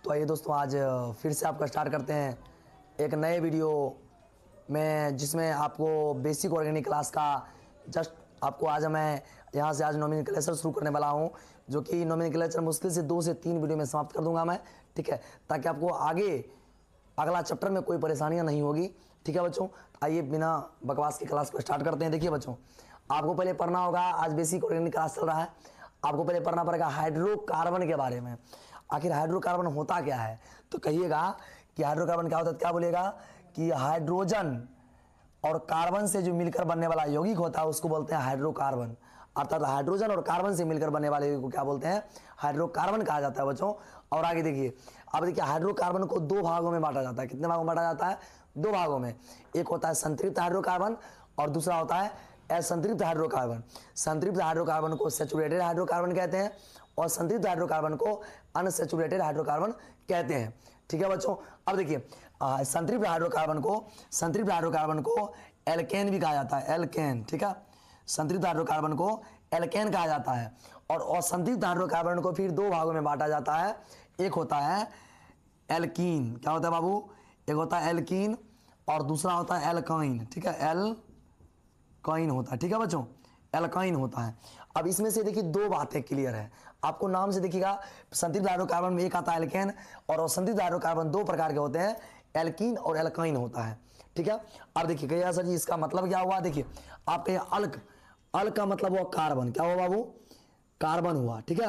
तो आइए दोस्तों, आज फिर से आपका स्टार्ट करते हैं एक नए वीडियो में, जिसमें आपको बेसिक ऑर्गेनिक क्लास का जस्ट आपको आज मैं यहाँ से आज नोमेनक्लेचर शुरू करने वाला हूँ, जो कि नोमेनक्लेचर मुश्किल से 2 से 3 वीडियो में समाप्त कर दूंगा मैं। ठीक है, ताकि आपको आगे अगला चैप्टर में कोई परेशानियाँ नहीं होगी। ठीक है बच्चों, आइए बिना बकवास की क्लास को स्टार्ट करते हैं। देखिए बच्चों, आपको पहले पढ़ना होगा, आज बेसिक ऑर्गेनिक क्लास चल रहा है, आपको पहले पढ़ना पड़ेगा हाइड्रोकार्बन के बारे में। आखिर हाइड्रोकार्बन होता क्या है, तो कहिएगा कि हाइड्रोकार्बन क्या होता है, क्या बोलेगा कि हाइड्रोजन और कार्बन से जो मिलकर बनने वाला यौगिक होता है उसको बोलते हैं हाइड्रोकार्बन। अर्थात हाइड्रोजन और कार्बन से मिलकर बनने वाले यौगिक को क्या बोलते हैं, हाइड्रोकार्बन कहा जाता है बच्चों। और आगे देखिए, अब देखिए हाइड्रोकार्बन को 2 भागों में बांटा जाता है। कितने भागों में बांटा जाता है? 2 भागों में। एक होता है संतृप्त हाइड्रोकार्बन और दूसरा होता है असंतृप्त हाइड्रोकार्बन। संतृप्त हाइड्रोकार्बन को सैचुरेटेड हाइड्रोकार्बन कहते हैं और संतृप्त हाइड्रोकार्बन को अनसैचुरेटेड हाइड्रोकार्बन कहते हैं। ठीक है बच्चों, अब देखिए संतृप्त हाइड्रोकार्बन को एल्केन भी कहा जाता है, एल्केन। ठीक है, संतृप्त हाइड्रोकार्बन को एल्केन कहा जाता है। और असंतृप्त हाइड्रोकार्बन को फिर 2 भागों में बांटा जाता है। एक होता है एल्कीन, क्या होता है बाबू? एक होता है एल्कीन और दूसरा होता है एल्काइन। ठीक है, एल्काइन होता है। ठीक है बच्चों, एल्काइन होता है। अब इसमें से देखिए 2 बातें क्लियर है, आपको नाम से देखिएगा संतृप्त हाइड्रोकार्बन में एक आता है एल्केन और असंतृप्त हाइड्रोकार्बन 2 प्रकार के होते हैं, एल्कीन और एल्काइन होता है। ठीक है, अब देखिए कहिएगा सर जी इसका मतलब क्या हुआ? देखिए आप कहिए अल्क, अल्क का मतलब हुआ कार्बन। क्या हुआ बाबू? कार्बन हुआ। ठीक है,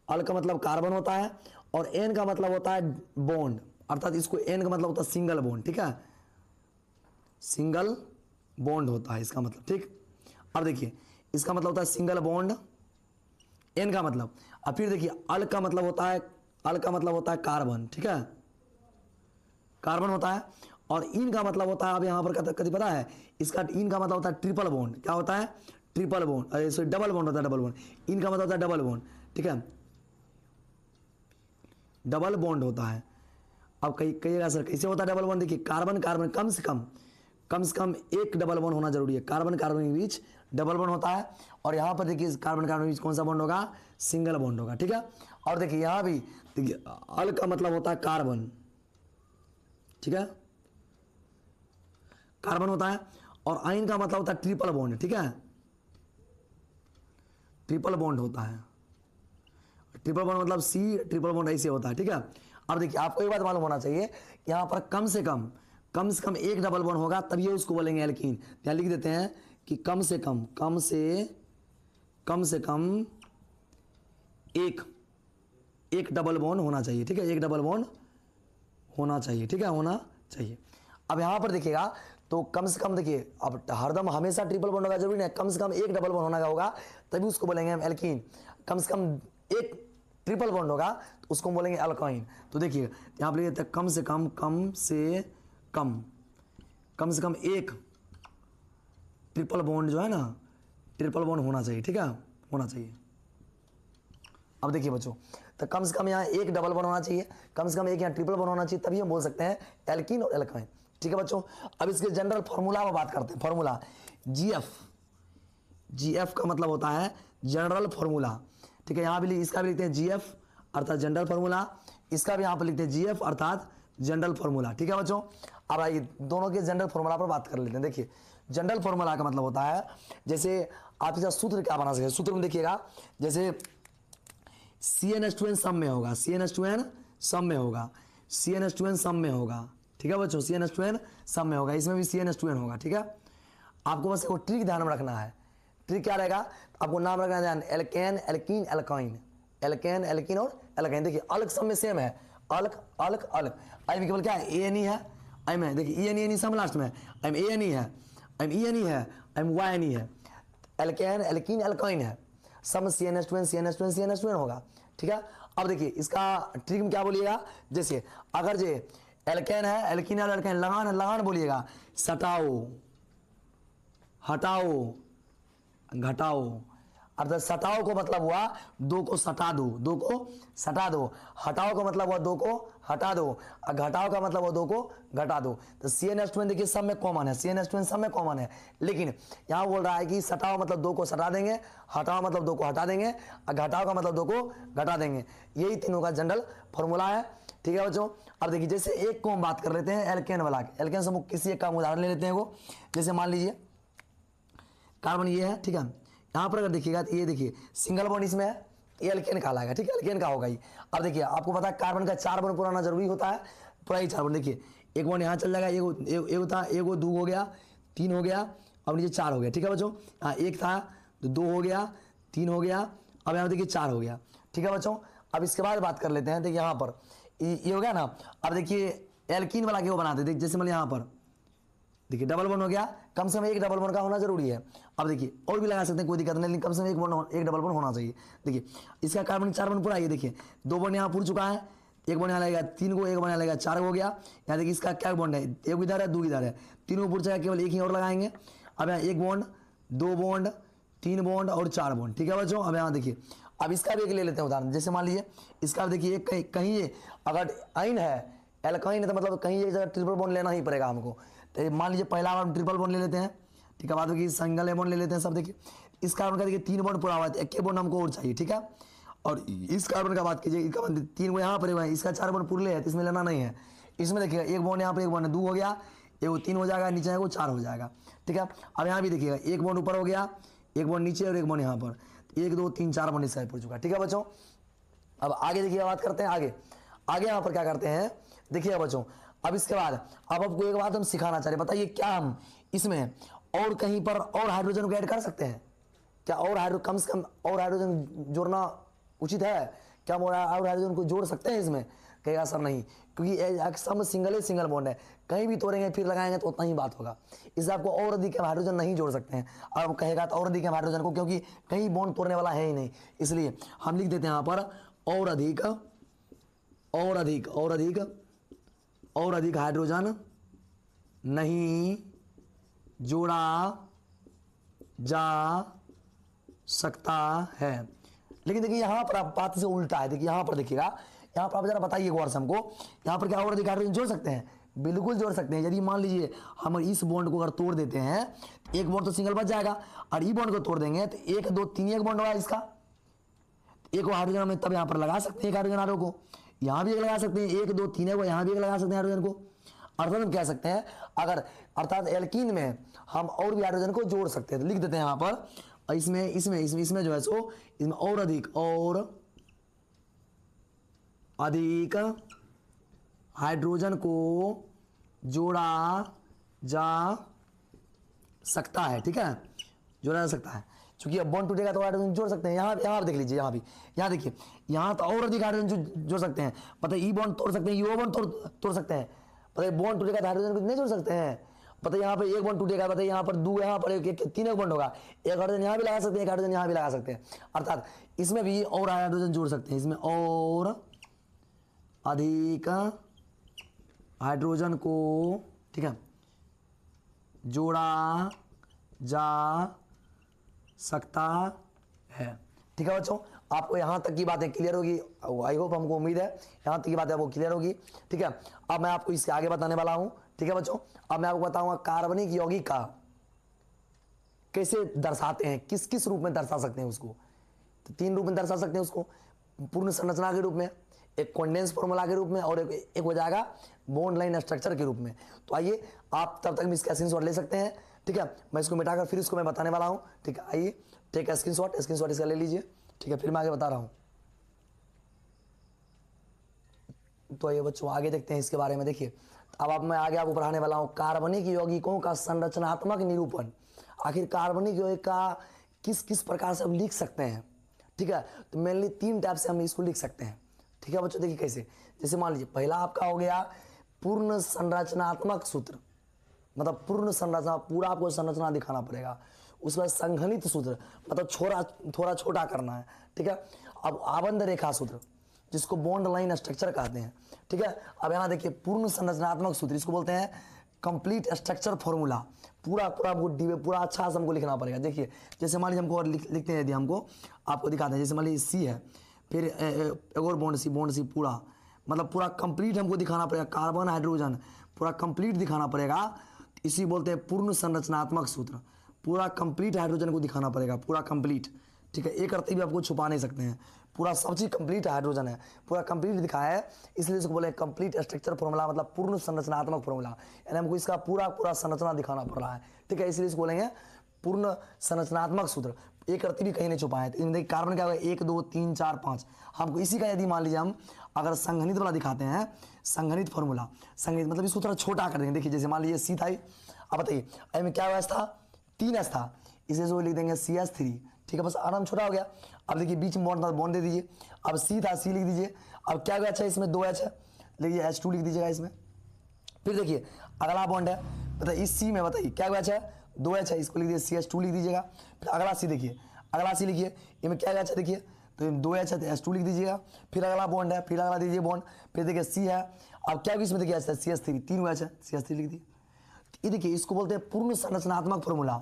अल्क का मतलब कार्बन होता है और एन का मतलब होता है बॉन्ड, अर्थात इसको एन का मतलब होता है सिंगल बॉन्ड। ठीक है, सिंगल बॉन्ड होता है इसका मतलब। ठीक, अब देखिए इसका मतलब होता है सिंगल बॉन्ड, एन का मतलब। अब फिर देखिए अल का मतलब होता है, अल का मतलब होता है कार्बन। ठीक है, कार्बन होता है। और इन का मतलब होता है, अब यहां पर कभी पता है इसका इन का मतलब होता है ट्रिपल बॉन्ड। क्या होता है? ट्रिपल बॉन्ड, अरे सॉरी डबल बॉन्ड होता है, डबल बॉन्ड। इन का मतलब होता है डबल बॉन्ड। ठीक है, डबल बॉन्ड होता है। अब कहिएगा सर कैसे होता है डबल बॉन्ड? देखिए कार्बन कार्बन कम से कम एक डबल बॉन्ड होना जरूरी है। कार्बन कार्बन के बीच डबल बॉन्ड होता है और यहाँ पर देखिए कार्बन कार्बन के बीच कौन सा बॉन्ड होगा? सिंगल बॉन्ड होगा। ठीक है, और देखिए यहाँ भी देखिए अल का मतलब होता है कार्बन। ठीक है, कार्बन होता है और आइन का मतलब होता है ट्रिपल बॉन्ड। ठीक है, ट्रिपल बॉन्ड होता है। ट्रिपल बॉन्ड मतलब सी ट्रिपल बॉन्ड ऐसे होता है। ठीक है, अब देखिए आपको एक बात मालूम होना चाहिए, यहाँ पर कम से कम एक डबल बॉन्ड होगा तभी उसको बोलेंगे एल्कीन। यहाँ लिख देते हैं कि कम से कम एक डबल बॉन्ड होना चाहिए। ठीक है, एक डबल बॉन्ड होना चाहिए। ठीक है, होना चाहिए। अब यहाँ पर देखिएगा तो कम से कम देखिए, अब हरदम हमेशा ट्रिपल बॉन्ड होगा जरूरी नहीं, कम से कम एक डबल बॉन्ड होना होगा तभी उसको बोलेंगे हम एल्कीन। कम से कम एक ट्रिपल बॉन्ड होगा तो उसको बोलेंगे अल्काइन। तो देखिए यहाँ पर लिख देते हैं कम से कम एक ट्रिपल बॉन्ड जो है ना, ट्रिपल बॉन्ड होना चाहिए। ठीक है, होना चाहिए। अब देखिए बच्चों, तो कम से कम यहाँ एक डबल बॉन्ड होना चाहिए, कम से कम एक यहाँ ट्रिपल बॉन्ड होना चाहिए, तभी हम बोल सकते हैं एल्कीन और एल्काइन। ठीक है बच्चों, अब इसके जनरल फॉर्मूला में बात करते हैं। फॉर्मूला जीएफ का मतलब होता है जनरल फॉर्मूला। ठीक है, यहाँ भी इसका भी लिखते हैं जीएफ अर्थात जनरल फॉर्मूला, इसका भी यहाँ पर लिखते हैं जीएफ अर्थात जनरल फॉर्मूला। ठीक है बच्चों, अब आइए दोनों के जनरल फॉर्मूला पर बात कर लेते हैं। देखिए जनरल फॉर्मूला का मतलब होता है, जैसे आप इसका सूत्र क्या बना सकते, सूत्र में देखिएगा जैसे CnH2n सम में होगा, CnH2n सम में होगा, CnH2n सम में होगा। ठीक है बच्चों, CnH2n सम में होगा, इसमें भी CnH2n होगा। ठीक है, आपको बस एक ट्रिक ध्यान में रखना है। ट्रिक क्या रहेगा? आपको नाम रखना है ध्यान, alkane alkene alkyne, alkane alkene और एल्काइन। देखिए अल्क सब में सेम है, अल्क अल्क अल्क। आई में केवल क्या है? ANE है। आई में देखिए ENE सब लास्ट में, आई में ANE है, आई में ENE है, आई में YNE है। एल्केन एल्कीन एल्काइन है, सब CnH2n होगा। ठीक है, अब देखिए इसका ट्रिक में क्या बोलिएगा, जैसे अगर जे एल्केन है, एल्कीन है, एल्काइन लगान बोलिएगा, सटाओ हटाओ घटाओ। अर्थात सटाओ को मतलब हुआ 2 को सटा दो, 2 को सटा दो। हटाओ का मतलब हुआ 2 को हटा दो, और घटाओ का मतलब हुआ 2 को घटा दो। तो CnH2n देखिए सब में कॉमन है, CnH2n सब में कॉमन है, लेकिन यहाँ बोल रहा है कि सटाओ मतलब 2 को सटा देंगे, हटाओ मतलब 2 को हटा देंगे, और घटाओ का मतलब 2 को घटा देंगे। यही तीनों का जनरल फॉर्मूला है। ठीक है बच्चों। अब देखिए जैसे एक को हम बात कर लेते हैं एल्केन वाला, एल्केन से हम किसी एक का उदाहरण ले लेते हैं वो। जैसे मान लीजिए कार्बन ये है, ठीक है, यहाँ पर अगर देखिएगा तो ये देखिए सिंगल बॉन्ड इसमें है, ये एल्केन कहलाएगा, ठीक है, एल्केन का होगा ये। अब देखिए आपको पता है कार्बन का 4 बॉन्ड पुराना जरूरी होता है, पूरा ही 4 बॉन्ड। देखिए एक बॉन्ड यहाँ चल जाएगा, एक था, एगो 2 हो गया, 3 हो गया, अब नीचे 4 हो गया, ठीक है बच्चों। हाँ एक था तो 2 हो गया, 3 हो गया, अब यहाँ देखिए 4 हो गया, ठीक है बच्चों। अब इसके बाद बात कर लेते हैं, देखिए यहाँ पर ये हो गया ना। अब देखिए एल्कीन वाला क्यों बनाते हैं, जैसे मतलब यहाँ पर देखिए डबल बॉन्ड हो गया, कम से कम एक डबल बॉन्ड का होना जरूरी है। अब देखिए और भी लगा सकते हैं, कोई दिक्कत नहीं, लेकिन कम से कम एक डबल बॉन्ड होना चाहिए। देखिए इसका कार्बन 4 बॉन्ड पूरा, ये देखिए 2 बॉन्ड यहाँ पूर चुका है, एक बॉन्ड यहाँ लगेगा 3 को, एक बॉन्ड यहाँ लगेगा 4 हो गया। यहाँ देखिए इसका क्या बॉन्ड है, एक इधर है 2 इधर है, 3 को पूर चुका, केवल एक ही और लगाएंगे। अब यहाँ 1 बॉन्ड, 2 बॉन्ड, 3 बॉन्ड और 4 बॉन्ड, ठीक है बच्चों। अब यहाँ देखिए अब इसका भी एक ले लेते हैं उदाहरण। जैसे मान लीजिए इसका देखिए कहीं ये अगर आइन है एल्काइन है तो मतलब कहीं एक जगह ट्रिपल बॉन्ड लेना ही पड़ेगा हमको। तो मान लीजिए पहला हम ट्रिपल बॉन्ड ले लेते हैं, ठीक है, बाद में सिंगल बॉन्ड ले लेते हैं सब। देखिए इस कार्बन का देखिए 3 बॉन्ड पूरा हुआ है, एक बॉन्ड हमको और चाहिए, ठीक है। और इस कार्बन का बात कीजिए, इसका 3 को यहाँ पर हुआ है, इसका 4 बॉन्ड पूरे है तो इसमें लेना नहीं है। इसमें देखिएगा एक बॉन्ड यहाँ पर, एक बॉन्ड 2 हो गया, एक 3 हो जाएगा, नीचे वो 4 हो जाएगा, ठीक है। अब यहाँ भी देखिएगा एक बॉन्ड ऊपर हो गया, एक बॉन्ड नीचे और एक बॉन्ड यहाँ पर, 1 2 3 4 बॉन्ड इस साइड पर चुका, ठीक है बच्चों। अब आगे देखिए बात करते हैं, आगे यहाँ पर क्या करते हैं देखिए बच्चों। अब इसके बाद अब आपको एक बात हम सिखाना चाह रहे हैं, बताइए क्या हम इसमें और कहीं पर और हाइड्रोजन को ऐड कर सकते हैं क्या? और कम से कम और हाइड्रोजन जोड़ना उचित है क्या? हम और हाइड्रोजन को जोड़ सकते हैं इसमें? कहेगा सर नहीं, क्योंकि सब सिंगल बॉन्ड है, कहीं भी तोड़ेंगे फिर लगाएंगे तो उतना ही बात होगा। इससे आपको और अधिक हम हाइड्रोजन नहीं जोड़ सकते हैं। और आप कहेगा तो और अधिक हम हाइड्रोजन को, क्योंकि कहीं बॉन्ड तोड़ने वाला है ही नहीं, इसलिए हम लिख देते हैं यहाँ पर और अधिक हाइड्रोजन नहीं जोड़ा जा सकता है। लेकिन देखिए यहाँ पर आप बात से उल्टा है। देखिए यहाँ पर देखिएगा, यहाँ पर आप जरा बताइए गौर से हमको, यहाँ पर क्या और अधिक हाइड्रोजन जोड़ सकते हैं? बिल्कुल जोड़ सकते हैं। यदि मान लीजिए हम इस बॉन्ड को अगर तोड़ देते हैं, एक बॉन्ड तो सिंगल बच जाएगा, और ई बॉन्ड को तोड़ देंगे तो 1 2 3 एक बॉन्ड होगा इसका, एक हाइड्रोजन में तब यहाँ पर लगा सकते हैं एक हाइड्रोजन आरो को, यहाँ भी एक लगा सकते हैं, 1 2 3 को यहाँ भी एक लगा सकते हैं हाइड्रोजन को। अर्थात हम कह सकते हैं अर्थात एल्कीन में हम और भी हाइड्रोजन को जोड़ सकते हैं। तो लिख देते हैं यहाँ पर इसमें जो है सो इसमें और अधिक हाइड्रोजन को जोड़ा जा सकता है, ठीक है, जोड़ा जा सकता है। क्योंकि अब बॉन्ड टूटेगा तो हाइड्रोजन जोड़ सकते हैं। यहाँ देख लीजिए, यहाँ देखिए, यहाँ तो और अधिक हाइड्रोजन जोड़ सकते हैं। पता है ई बॉन्ड तोड़ सकते हैं, यू बॉन्ड तोड़ सकते हैं। पता है बॉन्ड टूटेगा तो हाइड्रोजन को नहीं जोड़ सकते हैं। पता है यहाँ पर एक बॉन्ड टूटेगा, पता है यहाँ पर 2, यहाँ पर 3 एक बॉन्ड होगा, एक हाइड्रोजन यहाँ भी लगा सकते हैं, एक हाइड्रोजन यहाँ भी लगा सकते हैं। अर्थात इसमें भी और हाइड्रोजन जोड़ सकते हैं, इसमें और अधिक हाइड्रोजन को, ठीक है, जोड़ा जा सकता है। ठीक है बच्चों, आपको यहाँ तक की बातें क्लियर होगी, आई होप, हमको उम्मीद है यहाँ तक की बातें आपको क्लियर होगी। ठीक है, अब मैं आपको इसके आगे बताने वाला हूँ। ठीक है बच्चों, अब मैं आपको बताऊंगा कार्बनिक यौगिक का कैसे दर्शाते हैं, किस किस रूप में दर्शा सकते हैं उसको। तो 3 रूप में दर्शा सकते हैं उसको, पूर्ण संरचना के रूप में, एक कॉन्डेंस फॉर्मूला के रूप में, और एक हो जाएगा बॉन्ड लाइन स्ट्रक्चर के रूप में। तो आइए, आप तब तक इसका स्क्रीनशॉट ले सकते हैं। ठीक है, मैं इसको मिटाकर फिर इसको मैं बताने वाला हूँ। ठीक है, आइए टेक स्क्रीनशॉट इसका ले लीजिए। ठीक है, फिर मैं आगे बता रहा हूँ। तो ये बच्चों आगे देखते हैं इसके बारे में। देखिए, अब मैं आगे आपको पढ़ाने वाला हूँ कार्बनिक यौगिकों का संरचनात्मक निरूपण। आखिर कार्बनिक यौगिक का किस किस प्रकार से हम लिख सकते हैं। ठीक है, तो मेनली 3 टाइप से हम इसको लिख सकते हैं। ठीक है बच्चों, देखिए कैसे, जैसे मान लीजिए पहला आपका हो गया पूर्ण संरचनात्मक सूत्र, मतलब पूर्ण संरचना, पूरा आपको संरचना दिखाना पड़ेगा। उसमें संघनित सूत्र, मतलब थोड़ा छोटा करना है। ठीक है, अब आबंध रेखा सूत्र, जिसको बॉन्ड लाइन स्ट्रक्चर कहते हैं। ठीक है, अब यहाँ देखिए पूर्ण संरचनात्मक सूत्र, इसको बोलते हैं कंप्लीट स्ट्रक्चर फॉर्मूला। पूरा पूरा अच्छा से हमको लिखना पड़ेगा। देखिए, जैसे मान लीजिए हमको लिखते हैं, यदि हमको आपको दिखाते हैं, जैसे मान लीजिए सी है, फिर एक और बॉन्ड सी पूरा, मतलब पूरा कंप्लीट हमको दिखाना पड़ेगा। कार्बन हाइड्रोजन पूरा कंप्लीट दिखाना पड़ेगा, इसी बोलते हैं पूर्ण संरचनात्मक सूत्र। पूरा कंप्लीट हाइड्रोजन को दिखाना पड़ेगा, पूरा कंप्लीट। ठीक है, एक करते भी आपको छुपा नहीं सकते हैं, पूरा सब चीज कंप्लीट हाइड्रोजन है, पूरा कंप्लीट दिखाया है, इसलिए इसको बोले कंप्लीट स्ट्रक्चर फॉर्मूला, मतलब पूर्ण संरचनात्मक फॉर्मूला, यानी हमको इसका पूरा पूरा संरचना दिखाना पड़ रहा है, ठीक है, इसलिए इसको बोलेंगे पूर्ण संरचनात्मक सूत्र। एक रत्ती भी कहीं नहीं छुपा है। तो कार्बन क्या होगा, 1 2 3 4 5, हमको इसी का यदि मान लीजिए हम अगर संघनित वाला दिखाते हैं, संघनित फॉर्मूला, संघनित मतलब इसको थोड़ा छोटा कर देंगे। देखिए जैसे मान लीजिए सी था, अब बताइए आई में क्या एस था, 3s था, इसे जो लिख देंगे CH3, ठीक है, बस आराम छोटा हो गया। अब देखिए बीच में बॉन्ड था, बॉन्ड दे दीजिए, अब सी था, सी लिख दीजिए। अब क्या अच्छा इसमें 2H है, लिखिए H2 लिख दीजिएगा इसमें। फिर देखिए अगला बॉन्ड है, बताइए इस सी में बताइए क्या है, 2H है, इसको लिख दीजिए CH2 लिख दीजिएगा। फिर अगला सी देखिए, अगला सी लिखिए, इनमें क्या है देखिए, तो 2H है तो H2 लिख दीजिएगा। फिर अगला बॉन्ड है, फिर अगला दीजिए बॉन्ड, फिर देखिए सी है, अब क्या इसमें देखिए CH3, 3OH है, CH3 लिख दिए। ये देखिए इसको बोलते हैं पूर्ण संरचनात्मक फॉर्मूला,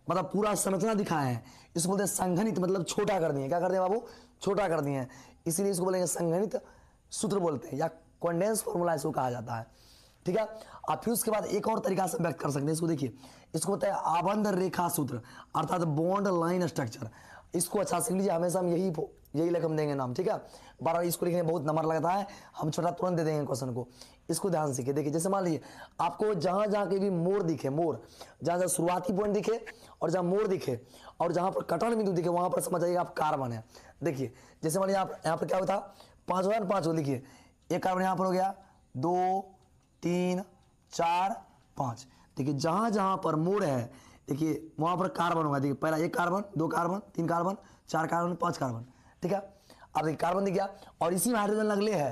मतलब पूरा संरचना दिखाए हैं। इसको बोलते हैं संघनित, मतलब छोटा कर दिए, क्या कर दिए बाबू, छोटा कर दिए, इसीलिए इसको बोलेंगे संघनित सूत्र बोलते हैं, या कंडेंस फॉर्मूला इसको कहा जाता है, ठीक है। आप फिर उसके बाद एक और तरीका से व्यक्त कर सकते हैं इसको, देखिए इसको होता है आबंध रेखा सूत्र, अर्थात बॉन्ड लाइन स्ट्रक्चर। इसको अच्छा सीख लीजिए, हमेशा हम यही लेकर हम देंगे नाम, ठीक है। बार बार इसको लिखने में बहुत नंबर लगता है, हम छोटा तुरंत दे देंगे क्वेश्चन को, इसको ध्यान सीखिए। देखिए जैसे मान लीजिए आपको जहां जहां के भी मोड़ दिखे, मोड़ जहां जहां शुरुआती पॉइंट दिखे और जहां मोड़ दिखे और जहां पर कटन बिंदु दिखे, वहां पर समझ जाइएगा आप कार्बन है। देखिए जैसे मान लीजिए आप यहाँ पर क्या होता, 5 लिखिए, एक कार्बन यहाँ पर हो गया, 2 3 4 5। देखिए जहां जहां पर मोड़ है, देखिए वहां पर कार्बन होगा। देखिए पहला 1 carbon, 2 carbon, 3 carbon, 4 carbon, 5 carbon, ठीक है। अब देखिए कार्बन दिख गया और इसी में हाइड्रोजन लगले है,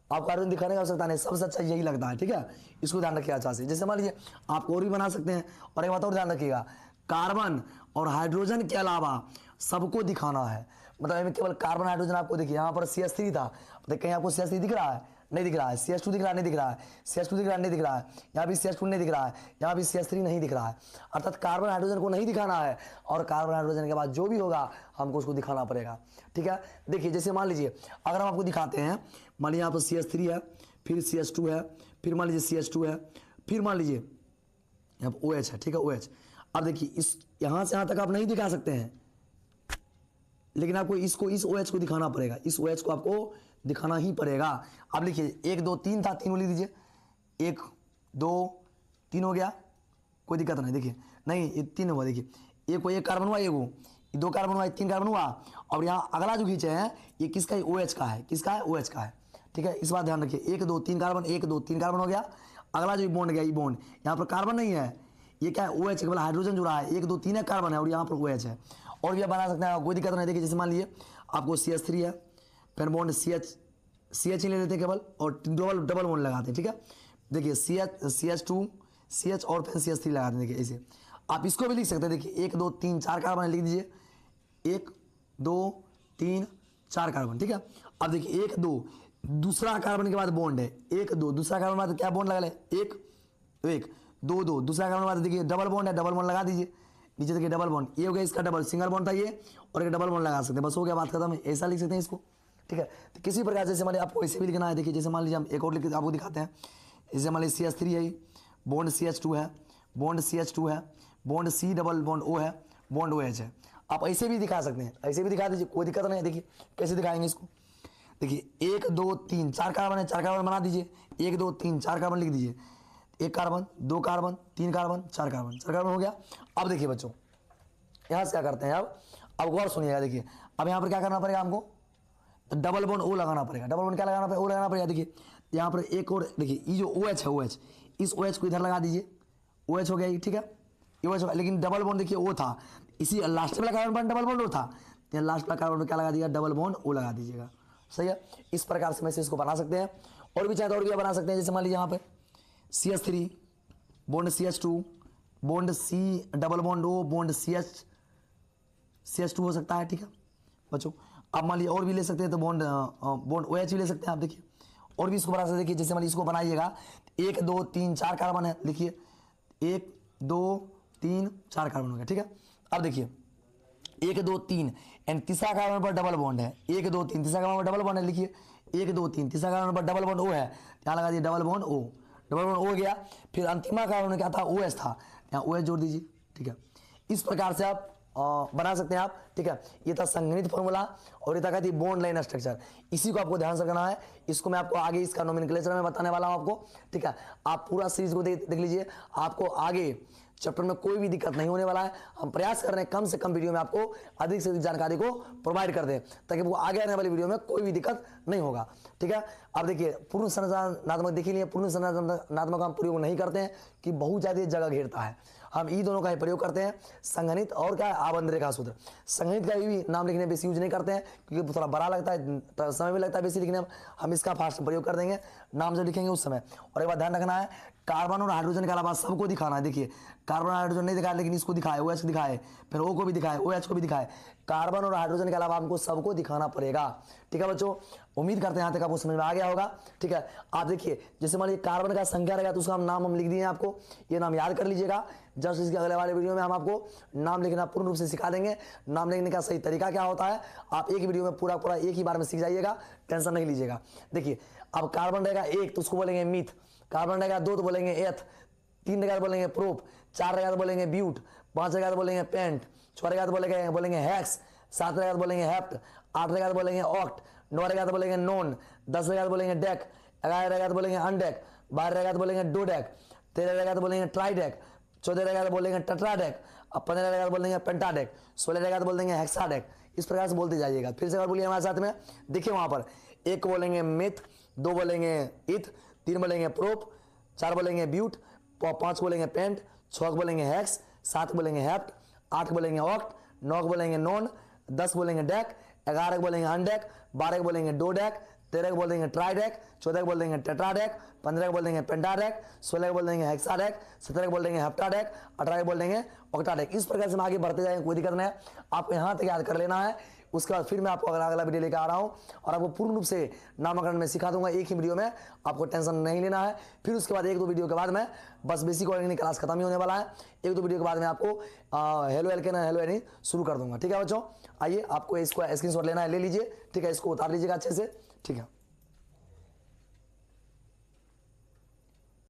आपको हाइड्रोजन दिखाने की आवश्यकता नहीं, सबसे अच्छा यही लगता है, ठीक है। इसको ध्यान रखिएगा अच्छा से। जैसे मान लीजिए आप और भी बना सकते हैं, और एक बात और ध्यान रखिएगा, कार्बन और हाइड्रोजन के अलावा सबको दिखाना है, मतलब केवल कार्बन हाइड्रोजन आपको देखिए, यहाँ पर CH3 था, कहीं आपको CH3 दिख रहा है, नहीं दिख रहा है, CH2 दिख रहा है, नहीं दिख रहा है, CH2 दिख रहा है, नहीं दिख रहा है, यहाँ भी CH2 नहीं दिख रहा है, यहाँ भी CH3 नहीं दिख रहा है, अर्थात कार्बन हाइड्रोजन को नहीं दिखाना है, और कार्बन हाइड्रोजन के बाद जो भी होगा हमको उसको दिखाना पड़ेगा, ठीक है। देखिए जैसे मान लीजिए अगर हम आपको दिखाते हैं, मान लीजिए यहाँ पर CH3 है, फिर CH2 है, फिर मान लीजिए CH2 है, फिर मान लीजिए यहाँ पर OH है, ठीक है, OH। अब देखिए इस यहाँ से यहाँ तक आप नहीं दिखा सकते हैं, लेकिन आपको इसको, इस OH को दिखाना पड़ेगा, इस OH को आपको दिखाना ही पड़ेगा। अब लिखिए 1 2 3 था, 3 लिख दीजिए, 1 2 3 हो गया, कोई दिक्कत नहीं। देखिए नहीं ये 3 हुआ, देखिए एक कार्बन हुआ, 2 कार्बन हुआ, 3 कार्बन हुआ, और यहाँ अगला जो खींचे हैं ये किसका है, OH का है, किसका है, OH का है, ठीक है। इस बात ध्यान रखिए, 1 2 3 कार्बन, 1 2 3 कार्बन हो गया। अगला जो बॉन्ड गया, ये बॉन्ड यहाँ पर कार्बन नहीं है, ये क्या है, OH, केवल हाइड्रोजन जुड़ा है, 1 2 3 है कार्बन है, और यहाँ पर OH है, और भी बना सकते हैं, कोई दिक्कत नहीं। देखिए जैसे मान लीजिए आपको CH3 है, फिर बॉन्ड CH ले लेते हैं केवल, और डबल बॉन्ड लगाते हैं, ठीक है। देखिए CH2 CH और फिर CH3 लगाते हैं, देखिए ऐसे। आप इसको भी लिख सकते हैं, देखिए 1 2 3 4 कार्बन लिख दीजिए, 1 2 3 4 कार्बन, ठीक है। अब देखिए 1 2 दूसरा कार्बन के बाद बॉन्ड है, 1 2 दूसरा कार्बन के बाद क्या बॉन्ड लगा ले, 1 2 2 दूसरा कार्बन के बाद देखिए डबल बॉन्ड है, डबल बॉन्ड लगा दीजिए, नीचे देखिए डबल बॉन्ड, ये हो गया इसका डबल, सिंगल बॉन्ड था ये, और एक डबल बॉन्ड लगा सकते हैं, बस हो गया, बात खत्म है। ऐसा लिख सकते हैं इसको, ठीक है। तो किसी प्रकार जैसे मान लीजिए आपको ऐसे भी लिखना है, देखिए जैसे मान लीजिए हम एक और लिख आपको दिखाते हैं, जैसे मान लीजिए CH3 है, बॉन्ड CH2 है, बॉन्ड CH2 है, bond C double bond O है, बॉन्ड OH है। आप ऐसे भी दिखा सकते हैं, ऐसे भी दिखा दीजिए, कोई दिक्कत नहीं है। देखिए कैसे दिखाएंगे इसको, देखिए 1 2 3 4 कार्बन है, 4 कार्बन बना दीजिए, 1 2 3 4 कार्बन लिख दीजिए, 1 carbon 2 carbon 3 carbon 4 carbon, 4 carbon हो गया। अब देखिए बच्चों यहाँ से क्या करते हैं, अब गौर सुनिएगा, देखिए अब यहाँ पर क्या करना पड़ेगा हमको, डबल बॉन्ड O लगाना पड़ेगा, डबल बॉन्ड क्या लगाना पड़ेगा, O लगाना पड़ेगा। देखिए यहाँ पर एक और, देखिए ये जो OH है, OH, इस OH को इधर लगा दीजिए, OH हो गया ये, ठीक है, ये OH होगा, लेकिन डबल बॉन्ड देखिए O था, इसी लास्ट वाला कार्बन पर डबल बॉन्ड O था, यहाँ लास्ट वाला कार्बन क्या लगा दिया, डबल बॉन्ड O लगा दीजिएगा, सही है। इस प्रकार से मैं इसको बना सकते हैं, और भी चाहे तो और भी बना सकते हैं। जैसे मान लीजिए यहाँ पे CH3 bond CH2 bond C double bond O bond CH2 हो सकता है, ठीक है बच्चों। आप मान लीजिए और भी ले सकते हैं, तो बॉन्ड OH भी ले सकते हैं आप, देखिए और भी इसको बना सकते हैं। देखिए जैसे मान लीजिए इसको बनाइएगा, 1 2 3 4 कार्बन है, लिखिए 1 2 3 4 कार्बन हो गया, ठीक है। अब देखिए 1 2 3 एंड तीसरा कार्बन पर डबल बॉन्ड है, 1 2 3 तीसरा कार्बन पर डबल बॉन्ड है, लिखिए 1 2 3 तीसरा कार्बन पर डबल बॉन्ड O है, यहाँ लगा दिए double bond O, double bond O हो गया। फिर अंतिमा कार्बन क्या था, OH था, यहाँ OH जोड़ दीजिए, ठीक है। इस प्रकार से आप बना सकते हैं आप ठीक है। ये था संगणित फॉर्मूला और ये था कहती बॉन्ड लाइन स्ट्रक्चर। इसी को आपको ध्यान से करना है, इसको मैं आपको आगे इसका नोमेनक्लेचर में बताने वाला हूं आपको, ठीक है। आप पूरा सीरीज को देख लीजिए, आपको आगे चैप्टर में कोई भी दिक्कत नहीं होने वाला है। हम प्रयास कर रहे हैं कम से कम वीडियो में आपको अधिक से अधिक जानकारी को प्रोवाइड कर दें, ताकि वो आगे आने वाली वीडियो में कोई भी दिक्कत नहीं होगा, ठीक है। अब देखिए पूर्ण संरचनात्मक देख लिए, पूर्ण संरचनात्मक हम प्रयोग नहीं करते हैं कि बहुत ज़्यादा जगह घेरता है, हम ई दोनों का ही प्रयोग करते हैं, संगणित और क्या आबंध रेखा सूत्र। संगणित का भी नाम लिखने में बेसी यूज नहीं करते हैं क्योंकि थोड़ा बड़ा लगता है, समय भी लगता है बेसी लिखने में, हम इसका फास्ट प्रयोग कर देंगे नाम जब लिखेंगे उस समय। और एक बात ध्यान रखना है, कार्बन और हाइड्रोजन के अलावा सबको दिखाना है। देखिए कार्बन और हाइड्रोजन नहीं दिखाया, लेकिन इसको दिखाए, OH दिखाए, फिर O को भी दिखाए, OH को भी दिखाए, कार्बन और हाइड्रोजन के अलावा हमको सबको दिखाना पड़ेगा, ठीक है बच्चों। उम्मीद करते हैं यहाँ तक आपको समझ में आ गया होगा, ठीक है। आप देखिए जैसे मान लीजिए कार्बन का संख्या रहेगा तो उसका नाम हम लिख दिए आपको, ये नाम याद कर लीजिएगा। जस्ट इसके अगले वाले वीडियो में हम आपको नाम लिखना पूर्ण रूप से सिखा देंगे, नाम लिखने का सही तरीका क्या होता है, आप एक वीडियो में पूरा एक ही बार में सीख जाइएगा, टेंशन नहीं लीजिएगा। देखिए अब कार्बन रहेगा 1 तो उसको बोलेंगे मिथ, कार्बन रहेगा 2 तो बोलेंगे एथ, 3 रहेगा तो बोलेंगे प्रोप, 4 रहेगा तो बोलेंगे ब्यूट, 5 रहेगा तो बोलेंगे पेंट, 6 रहेगा तो बोलेंगे हैक्स, 7 रहेगा तो बोलेंगे हेप्ट, 8 रहेगा तो बोलेंगे ऑक्ट, 9 रहेगा तो बोलेंगे नॉन, 10 रहेगा तो बोलेंगे डेक, 11 रहेगा तो बोलेंगे अनडेक, 12 रहेगा तो बोलेंगे डोडेक, 13 रहेगा तो बोलेंगे ट्राइडेक, 14 रहेगा तो बोलेंगे टेट्राडेक, अब 15 रहेगा तो बोलेंगे पेंटाडेक, 16 रहेगा तो बोल देंगे हेक्साडेक। इस प्रकार से बोलते जाइएगा। फिर से एक बार बोलिए हमारे साथ में, देखिए वहां पर 1 बोलेंगे मिथ, 2 बोलेंगे इथ, 3 बोलेंगे प्रोप, 4 बोलेंगे ब्यूट, 5 बोलेंगे पेंट, 6 बोलेंगे हैक्स, 7 बोलेंगे हेप्ट, 8 बोलेंगे ऑक्ट, 9 बोलेंगे नॉन, 10 बोलेंगे डेक, 11 बोलेंगे अनडेक, 12 बोलेंगे डोडेक, 13 बोल देंगे ट्राइडेक, 14 बोल देंगे टेट्राडेक, 15 बोल देंगे पेंटाडेक, 16 बोल देंगे हेक्साडेक, 17 बोल देंगे हेप्टाडेक, 18 बोल देंगे ऑक्टाडेक। इस प्रकार से हम आगे बढ़ते जाएंगे, कोई दिक्कत नहीं है, आपको यहाँ तक याद कर लेना है। उसके बाद फिर मैं आपको अगला वीडियो लेकर आ रहा हूँ और आपको पूर्ण रूप से नामकरण में सिखा दूंगा एक ही वीडियो में, आपको टेंशन नहीं लेना है। फिर उसके बाद 1-2 वीडियो के बाद में बस बेसिक ऑर्गेनिक क्लास खत्म ही होने वाला है, 1-2 वीडियो के बाद में आपको हेलो एल्केन हेलो एनी शुरू कर दूंगा, ठीक है बच्चों। आइए आपको इसको स्क्रीनशॉट लेना है, ले लीजिए, ठीक है, इसको उतार लीजिएगा अच्छे से, ठीक है।